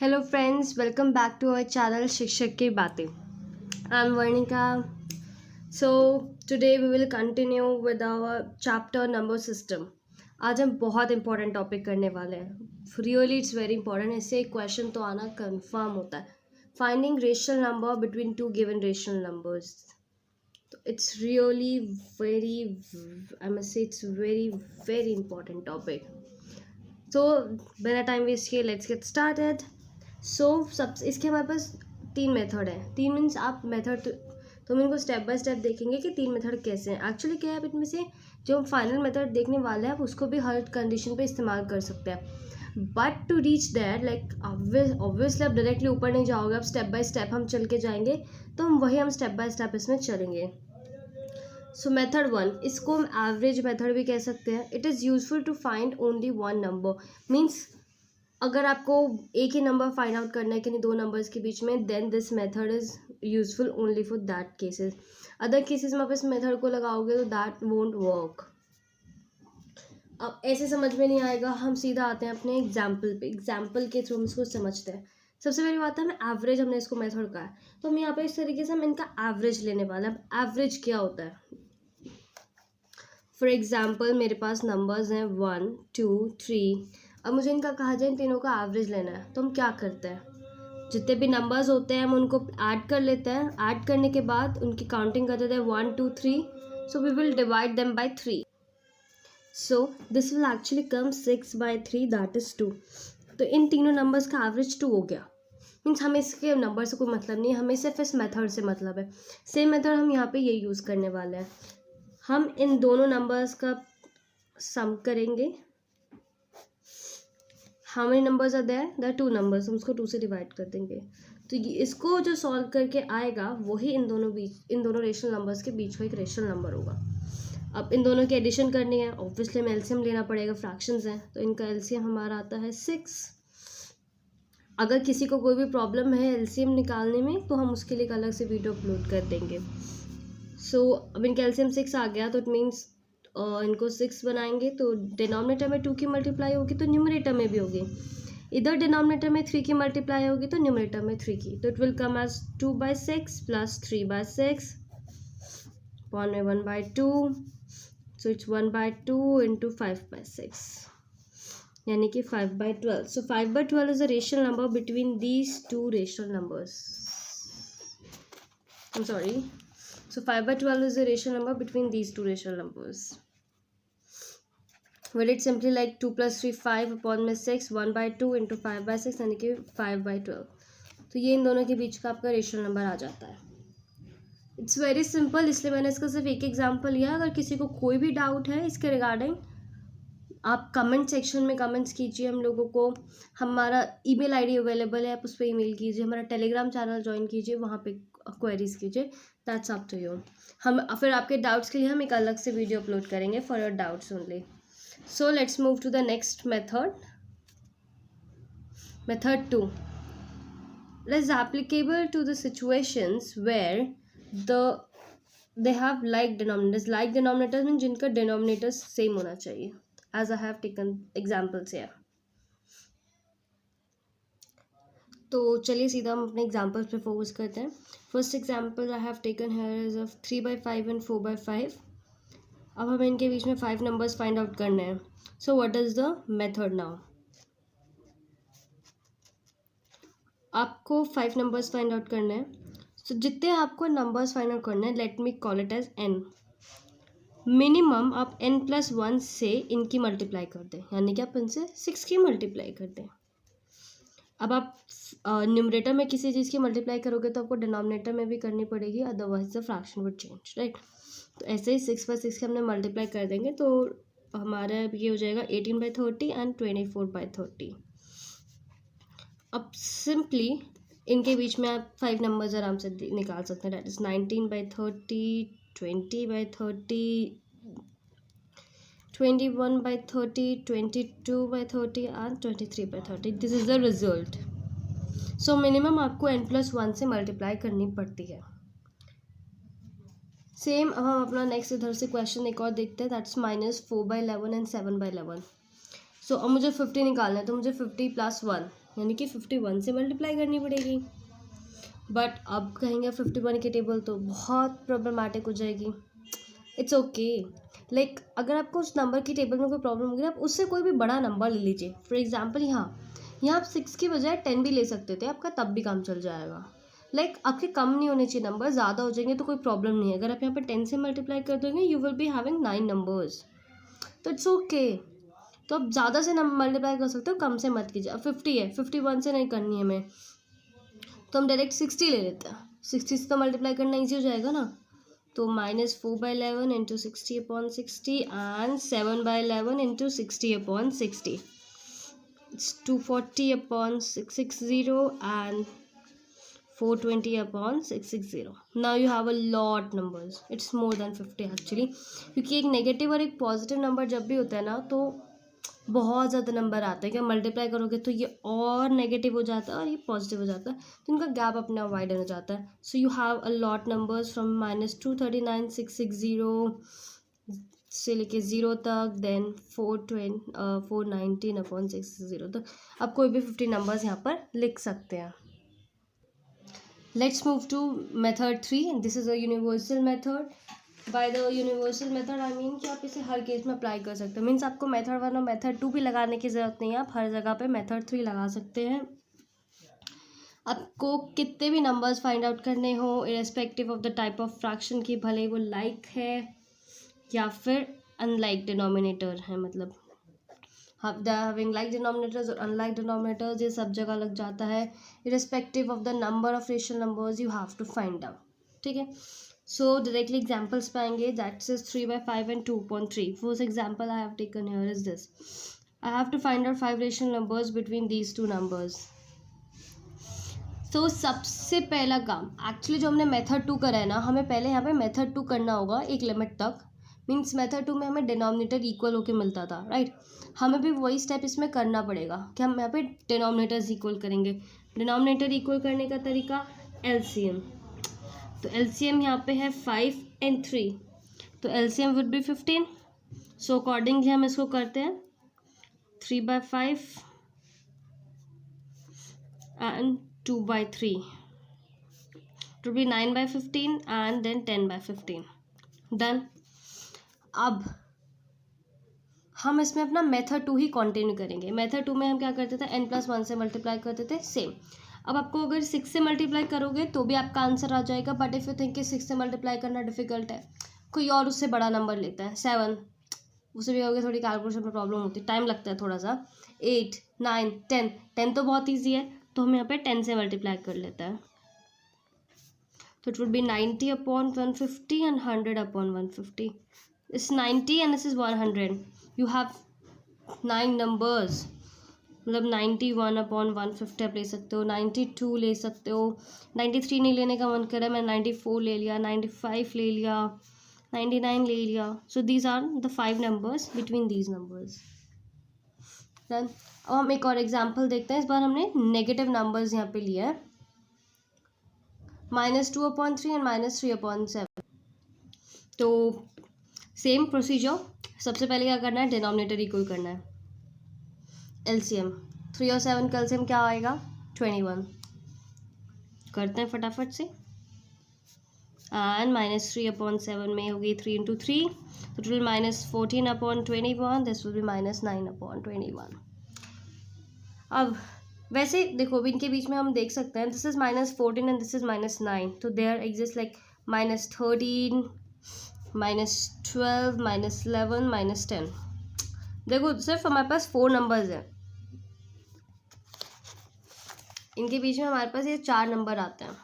Hello friends, welcome back to our channel शिक्षक की बातें. I'm Varnika. So today we will continue with our chapter number system. आज हम बहुत important topic करने वाले हैं. Really it's very important. इससे एक question तो आना confirm होता है. Finding rational number between two given rational numbers. It's really I must say it's very important topic. So बिना टाइम वेस्ट किए लेट्स गेट स्टार्टेड. सब इसके हमारे पास तीन मेथड है. तीन मीन्स आप मेथड तो हम इनको स्टेप बाय स्टेप देखेंगे कि तीन मेथड कैसे हैं. एक्चुअली क्या है, आप इनमें से जो हम फाइनल मेथड देखने वाले हैं आप उसको भी हर कंडीशन पे इस्तेमाल कर सकते हैं. But to reach that like obviously आप डायरेक्टली ऊपर नहीं जाओगे, आप स्टेप बाय स्टेप हम चल के जाएंगे. तो हम स्टेप बाय स्टेप इसमें चलेंगे. सो मेथड वन, इसको हम एवरेज मेथड भी कह सकते हैं. It is useful to find only one number. Means अगर आपको एक ही नंबर फाइंड आउट करना है कि नहीं दो नंबर्स के बीच में, then this method is useful only for that cases. Other cases में आप इस मेथड को लगाओगे तो दैट वोंट वर्क. अब ऐसे समझ में नहीं आएगा, हम सीधा आते हैं अपने एग्जाम्पल पे. एग्जाम्पल के थ्रू हम इसको समझते हैं. सबसे पहली बात है हमें एवरेज, हमने इसको मेथड कहा है तो हम यहाँ पे इस तरीके से हम इनका एवरेज लेने वाले हैं. अब एवरेज क्या होता है? फॉर एग्जाम्पल मेरे पास नंबर्स हैं 1 2 3. अब मुझे इनका कहा जाए इन तीनों का एवरेज लेना है तो हम क्या करते हैं, जितने भी नंबर्स होते हैं हम उनको ऐड कर लेते हैं. ऐड करने के बाद उनकी काउंटिंग करते थे 1 2 3. So we will divide them by 3. So this will actually come 6/3 that is 2. तो इन तीनों नंबर्स का एवरेज 2 हो गया. मीन्स हमें इसके नंबर से कोई मतलब नहीं है, हमें सिर्फ इस मेथड से मतलब है. सेम मेथड हम यहाँ पे ये यूज़ करने वाले हैं. हम इन दोनों नंबर्स का सम करेंगे. How many numbers are there? There 2 numbers. हम उसको 2 से डिवाइड कर देंगे. तो इसको जो सॉल्व करके आएगा वही इन दोनों रेशनल नंबर्स के बीच का एक रेशनल नंबर होगा. अब इन दोनों की एडिशन करनी है, ऑब्वियसली हमें एलसीएम लेना पड़ेगा. फ्रैक्शंस हैं तो इनका एलसीएम हमारा आता है 6. अगर किसी को कोई भी प्रॉब्लम है एलसीएम निकालने में तो हम उसके लिए एक अलग से वीडियो अपलोड कर देंगे. सो अब इनका एलसीएम 6 आ गया तो इट मीन्स इनको 6 बनाएंगे तो डिनोमिनेटर में 2 की मल्टीप्लाई होगी तो न्यूमरेटर में भी होगी. इधर डिनोमिनेटर में 3 की मल्टीप्लाई होगी तो न्यूमरेटर में 3 की. तो it will come as 2/6 plus 3/6 upon में 1/2. सो इट्स 1/2 इंटू 5/6 यानी कि 5/12. सो 5/12 is a rational number between these two rational numbers. I'm sorry. So 5/12 is a rational number between these two rational numbers. Well, it's simply like 2 + 3 5 upon में 6 1/2 into 5/6 यानी कि 5/12. तो ये इन दोनों के बीच का आपका रेशनल नंबर आ जाता है. इट्स वेरी सिंपल, इसलिए मैंने इसका सिर्फ एक एग्जाम्पल लिया. अगर किसी को कोई भी डाउट है इसके रिगार्डिंग आप कमेंट सेक्शन में कमेंट्स कीजिए. हम लोगों को हमारा ईमेल आईडी अवेलेबल है, आप उस पर ईमेल कीजिए. हमारा टेलीग्राम चैनल ज्वाइन कीजिए, वहाँ पे क्वेरीज कीजिए. That's up to you. हम फिर आपके डाउट्स के लिए हम एक अलग से वीडियो अपलोड करेंगे for your doubts only. So let's move to the next method. Method 2 is applicable to the situations where they have like denominators. Like denominators mean जिनका डिनोमिनेटर्स सेम होना चाहिए. As I have taken examples here. तो चलिए सीधा हम अपने examples पे focus करते हैं. First example I have taken here is of 3/5 and 4/5. अब हमें इनके बीच में 5 नंबर्स फाइंड आउट करने हैं. So what is the method now? आपको 5 नंबर्स फाइंड आउट करने हैं. सो जितने आपको नंबर्स फाइंड आउट करने हैं, let me call it as n. Minimum आप n+1 से इनकी मल्टीप्लाई कर दें, यानी कि आप इनसे 6 की मल्टीप्लाई कर दें. अब आप न्यूमरेटर में किसी चीज़ की मल्टीप्लाई करोगे तो आपको डिनोमिनेटर में भी करनी पड़ेगी, otherwise the fraction would change, right. तो ऐसे ही 6/6 के हमने मल्टीप्लाई कर देंगे तो हमारा ये हो जाएगा 18/30 एंड 24/30. अब सिंपली इनके बीच में आप 5 नंबर्स आराम से निकाल सकते हैं. That is 19/30 20/30 21/30 22/30 and 23/30. This is the result. So minimum आपको n+1 से मल्टीप्लाई करनी पड़ती है. सेम अब हम अपना नेक्स्ट इधर से क्वेश्चन एक और देखते हैं. That's -4/11 and 7/11. सो अब मुझे 50 निकालना है तो मुझे 50 + 1 यानी कि 51 से मल्टीप्लाई करनी पड़ेगी। बट अब कहेंगे 51 की टेबल तो बहुत प्रॉब्लमेटिक हो जाएगी। इट्स ओके, लाइक अगर आपको उस नंबर की टेबल में कोई प्रॉब्लम होगी, आप उससे कोई भी बड़ा नंबर ले लीजिए। फॉर एग्जाम्पल यहाँ आप 6 की बजाय 10 भी ले सकते थे, आपका तब भी काम चल जाएगा। लाइक आपके कम नहीं होने चाहिए नंबर, ज़्यादा हो जाएंगे तो कोई प्रॉब्लम नहीं है। अगर आप यहाँ पे 10 से मल्टीप्लाई कर दोगे, you will be having 9 numbers, तो इट्स ओके। तो आप ज़्यादा से नंबर मल्टीप्लाई कर सकते हो, कम से मत कीजिए। अब 50 है, 51 से नहीं करनी है हमें, तो हम डायरेक्ट 60 ले लेते हैं। 60 से तो मल्टीप्लाई करना ईजी हो जाएगा ना। तो -4/11 into 60/60 and 7/11 into 60/60, it's 240/660 and 420/660. Now you have a lot numbers. It's more than 50 actually, क्योंकि एक नेगेटिव और एक पॉजिटिव नंबर जब भी होता है ना, तो बहुत ज़्यादा नंबर आता है। क्या मल्टीप्लाई करोगे तो ये और नेगेटिव हो जाता है और ये पॉजिटिव हो जाता है, तो इनका गैप अपने आप वाइडन हो जाता है। So you have a lot numbers from -239,660 से लेके 0 तक, देन 419/660 तक। आप कोई भी 50 नंबर्स यहाँ पर लिख सकते हैं। Let's move to method 3. This is a universal method. By the universal method I mean कि आप इसे हर केस में अप्लाई कर सकते हो। मीन्स आपको मेथड 1 और मेथड 2 भी लगाने की ज़रूरत नहीं है, आप हर जगह पे मेथड 3 लगा सकते हैं। आपको कितने भी नंबर्स फाइंड आउट करने हो, irrespective of the type of fraction की, भले वो लाइक है या फिर अनलाइक डिनोमिनेटर है, मतलब having like denominators और unlike denominators, ये सब जगह लग जाता है। irrespective of the number of rational numbers you have to find out, ठीक है। so directly examples पे आएंगे, that is 3/5 and 2/3. first example I have taken here is this. I have to find out 5 rational numbers between these two numbers. तो सबसे पहला काम actually जो हमने मेथड 2 करा है ना, हमें पहले यहाँ पे मेथड 2 करना होगा एक लिमिट तक। मीन्स मेथड 2 में हमें डिनोमिनेटर इक्वल होके मिलता था, राइट। हमें भी वही स्टेप इसमें करना पड़ेगा कि हम यहाँ पे डिनोमिनेटर्स इक्वल करेंगे। डिनोमिनेटर इक्वल करने का तरीका एलसीएम। तो एलसीएम यहाँ पे है 5 and 3, तो LCM would be 15। So accordingly हम इसको करते हैं 3/5 and 2/3, it would be 9/15 and then 10/15. Done. अब हम इसमें अपना मेथड 2 ही कंटिन्यू करेंगे। मेथड 2 में हम क्या करते थे, n+1 से मल्टीप्लाई करते थे, सेम। अब आपको अगर 6 से मल्टीप्लाई करोगे तो भी आपका आंसर आ जाएगा, बट इफ़ यू थिंक कि 6 से मल्टीप्लाई करना डिफिकल्ट है, कोई और उससे बड़ा नंबर लेता है, 7, उसे भी होगी, थोड़ी कैलकुलेशन में प्रॉब्लम होती है, टाइम लगता है थोड़ा सा। 8, 9, 10 तो बहुत ईजी है, तो हम यहाँ पे 10 से मल्टीप्लाई कर लेते हैं। तो it would be 90/150 and 100/150. It's 90 and this is 100. You have 9 numbers, मतलब 91/150 आप ले सकते हो, 92 ले सकते हो, 93 नहीं लेने का मन कर रहा है, मैं 94 ले लिया, 95 ले लिया, 99 ले लिया। So these are the 5 numbers between these numbers. Done. अब हम एक और एग्जाम्पल देखते हैं। इस बार हमने नेगेटिव नंबर्स यहाँ पे लिया है, -2/3 and -3/7। तो सेम प्रोसीजर, सबसे पहले क्या करना है, डिनोमिनेटर इक्वल करना है। एलसीएम 3 और 7 का एलसीएम क्या आएगा, 21। करते हैं फटाफट से। एंड -3/7 में होगी 3 × 3, तो it will -14/21, this will be -9/21। अब वैसे देखो, इनके बीच में हम देख सकते हैं, this is -14 and this is -9, तो देयर एग्जिस्ट लाइक -13, -12, -11, -10। देखो सिर्फ हमारे पास 4 नंबर्स हैं, इनके बीच में हमारे पास ये 4 नंबर आते हैं।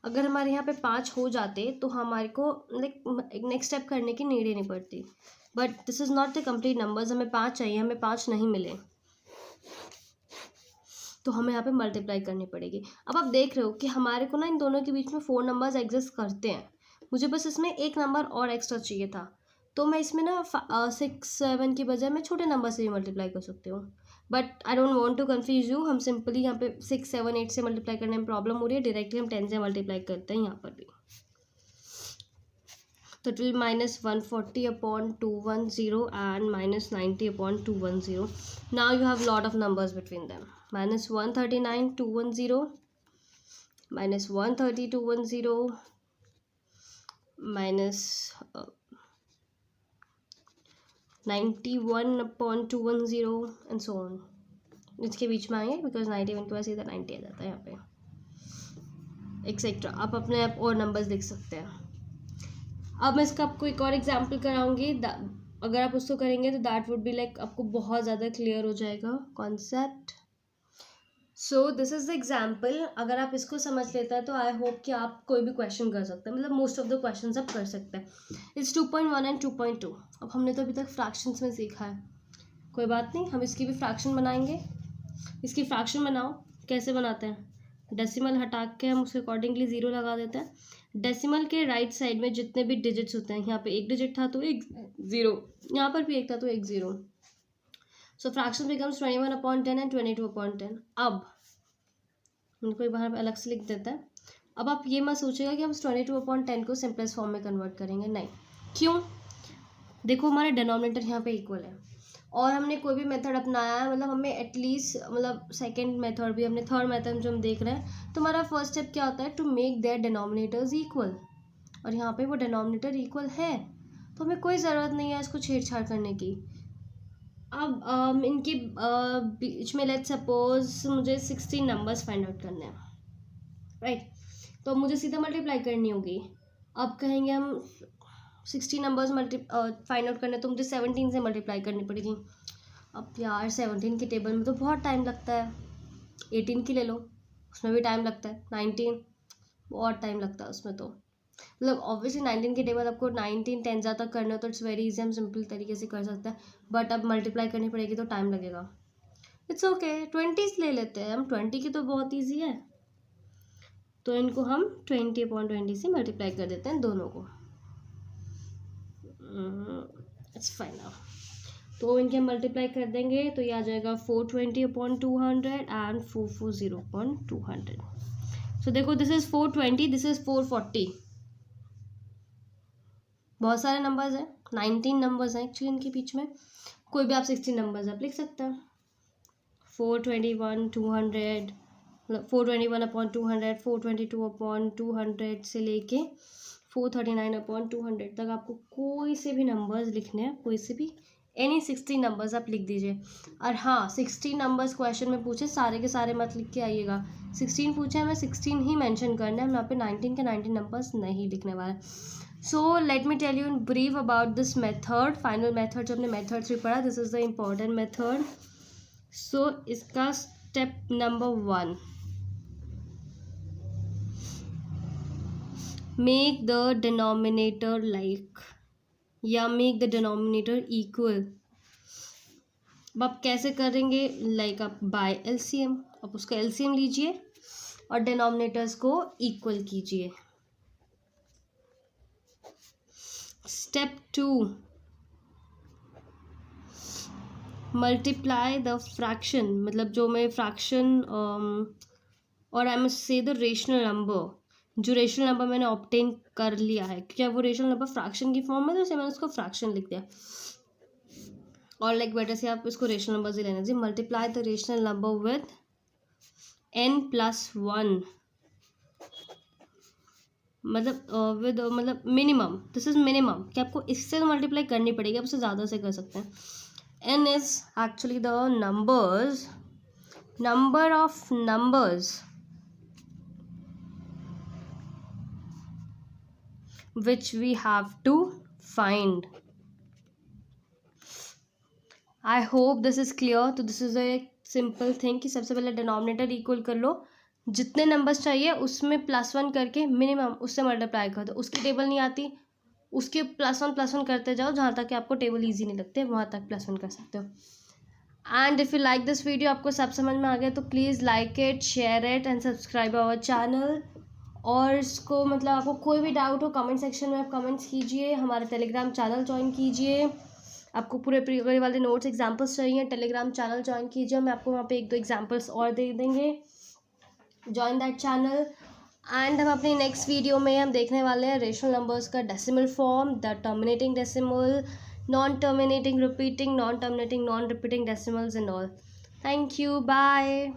अगर हमारे यहाँ पे 5 हो जाते तो हमारे को लाइक नेक्स्ट स्टेप करने की नीड ही नहीं पड़ती, but this is not the complete numbers. हमें 5 चाहिए, हमें 5 नहीं मिले, तो हमें यहाँ पे मल्टीप्लाई करनी पड़ेगी। अब आप देख रहे हो कि हमारे को ना इन दोनों के बीच में 4 नंबर्स एग्जिस्ट करते हैं, मुझे बस इसमें एक नंबर और एक्स्ट्रा चाहिए था, तो मैं इसमें ना 6, 7 की बजाय मैं छोटे नंबर से भी मल्टीप्लाई कर सकती हूँ। But I don't want to confuse you, हम सिंपली यहाँ पे 6, 7, 8 से मल्टीप्लाई करने में प्रॉब्लम हो रही है, डायरेक्टली हम 10 से मल्टीप्लाई करते हैं यहाँ पर भी। तो it will -140/210 and -90/210. Now you have lot of numbers between them. minus 139 210 minus 130 210 minus 91 upon 210 and so on. इसके बीच में आएंगे बिकॉज 91 के बाद सीधा 90 आ जाता है यहाँ पे, एक्सेट्रा. आप अपने आप और नंबर्स लिख सकते हैं. अब मैं इसका आपको एक और एग्जांपल कराऊंगी. अगर आप उसको करेंगे तो दैट वुड बी लाइक आपको बहुत ज़्यादा क्लियर हो जाएगा concept. So this is the example. अगर आप इसको समझ लेते हैं तो आई होप कि आप कोई भी क्वेश्चन कर सकते हैं, मतलब मोस्ट ऑफ द क्वेश्चन आप कर सकते हैं. It's 2.1 and 2.2. अब हमने तो अभी तक फ्रैक्शंस में सीखा है, कोई बात नहीं, हम इसकी भी फ्रैक्शन बनाएंगे. इसकी फ्रैक्शन बनाओ. कैसे बनाते हैं? डेसिमल हटा के हम उसके अकॉर्डिंगली ज़ीरो लगा देते हैं. डेसिमल के राइट साइड में जितने भी डिजिट्स होते हैं, यहाँ पे एक डिजिट था तो एक ज़ीरो, यहाँ पर भी एक था तो एक zero. So fraction becomes 21/10 and 22/10. अब उनको एक बार अलग से लिख देते हैं. अब आप ये मत सोचिएगा कि हम 22/10 को सिंपलेस्ट फॉर्म में कन्वर्ट करेंगे, नहीं. क्यों? देखो हमारे डिनोमिनेटर यहाँ पे इक्वल है और हमने कोई भी मेथड अपनाया है, मतलब हमें एटलीस्ट मतलब सेकंड मेथड भी, हमने थर्ड मेथड जो हम देख रहे हैं, तो हमारा फर्स्ट स्टेप क्या होता है? To make their denominators equal. और यहाँ पे वो डिनोमिनेटर इक्वल है तो हमें कोई ज़रूरत नहीं है इसको छेड़छाड़ करने की. अब इनके बीच में लेट्स सपोज मुझे 16 नंबर्स फाइंड आउट करने हैं, राइट. तो मुझे सीधा मल्टीप्लाई करनी होगी. अब कहेंगे हम 60 नंबर्स फाइंड आउट करने, तो मुझे 17 से मल्टीप्लाई करनी पड़ेगी. अब यार 17 की टेबल में तो बहुत टाइम लगता है. 18 की ले लो, उसमें भी टाइम लगता है. 19 बहुत टाइम लगता है उसमें, तो मतलब ऑब्वियसली 19 की टेबल आपको 19 10 तक करना हो तो इट्स वेरी इजी, हम सिंपल तरीके से कर सकते हैं. बट अब मल्टीप्लाई करनी पड़ेगी तो टाइम लगेगा. इट्स ओके, 20 ले लेते हैं हम. 20 की तो बहुत ईजी है, तो इनको हम 20/20 से मल्टीप्लाई कर देते हैं दोनों को. It's fine now. तो इनके मल्टीप्लाई कर देंगे तो ये आ जाएगा 420/200 एंड 440/200. सो देखो दिस इज़ 420, दिस इज़ 440. बहुत सारे नंबर्स हैं, 19 नंबर्स हैं एक्चुअली इनके बीच में. कोई भी आप 16 नंबर्स आप लिख सकते हैं. 421/200 मतलब 421/200, 422/200 से लेके 439/200 तक आपको कोई से भी नंबर्स लिखने हैं, कोई से भी एनी 16 नंबर्स आप लिख दीजिए. और हाँ, 16 नंबर्स क्वेश्चन में पूछे, सारे के सारे मत लिख के आइएगा. 16 पूछे हमें 16 ही मेंशन करना है, हम यहाँ पे 19 के 19 नंबर्स नहीं लिखने वाले. So let me tell you in brief about this method. Final method जो हमने मेथड 3 पढ़ा, this is the important method. So इसका step number 1, make the denominator like या मेक द डिनोमिनेटर इक्वल. अब आप कैसे करेंगे? लाइक आप बाय एलसीएम, आप उसका एलसीएम लीजिए और डिनोमिनेटर्स को इक्वल कीजिए. स्टेप 2, मल्टीप्लाई द फ्रैक्शन, मतलब जो मैं फ्रैक्शन और I must say the rational number, जो रेशनल नंबर मैंने ऑब्टेन कर लिया है, क्या वो रेशनल नंबर फ्रैक्शन की फॉर्म में, तो मैंने उसको फ्रैक्शन लिख दिया. और लाइक बेटर से आप इसको रेशनल नंबर से लेना चाहिए. Multiply the rational number with n+1, मतलब विद मतलब मिनिमम, दिस इज मिनिमम कि आपको इससे तो मल्टीप्लाई करनी पड़ेगी, आप उससे ज़्यादा से कर सकते हैं. n is actually the number of numbers which we have to find. I hope this is clear. तो this is a simple thing कि सबसे पहले डिनोमिनेटर इक्वल कर लो, जितने नंबर्स चाहिए उसमें +1 करके मिनिमम उससे मल्टीप्लाई कर दो. उसकी टेबल नहीं आती, उसके +1 करते जाओ, जहाँ तक कि आपको टेबल ईजी नहीं लगते वहाँ तक +1 कर सकते हो. And if you like this video, आपको सब समझ में आ गया तो please like it, share it and subscribe our channel. और इसको मतलब आपको कोई भी डाउट हो कमेंट सेक्शन में आप कमेंट्स कीजिए. हमारा टेलीग्राम चैनल ज्वाइन कीजिए. आपको पूरे प्रीवियस वाले नोट्स एग्जांपल्स चाहिए, टेलीग्राम चैनल ज्वाइन कीजिए. मैं आपको वहाँ पे 1-2 एग्जांपल्स और दे देंगे. Join that channel. एंड हम अपनी नेक्स्ट वीडियो में हम देखने वाले हैं रेशनल नंबर्स का decimal form, the terminating decimal, non terminating repeating, non terminating non repeating decimals and all. Thank you, bye.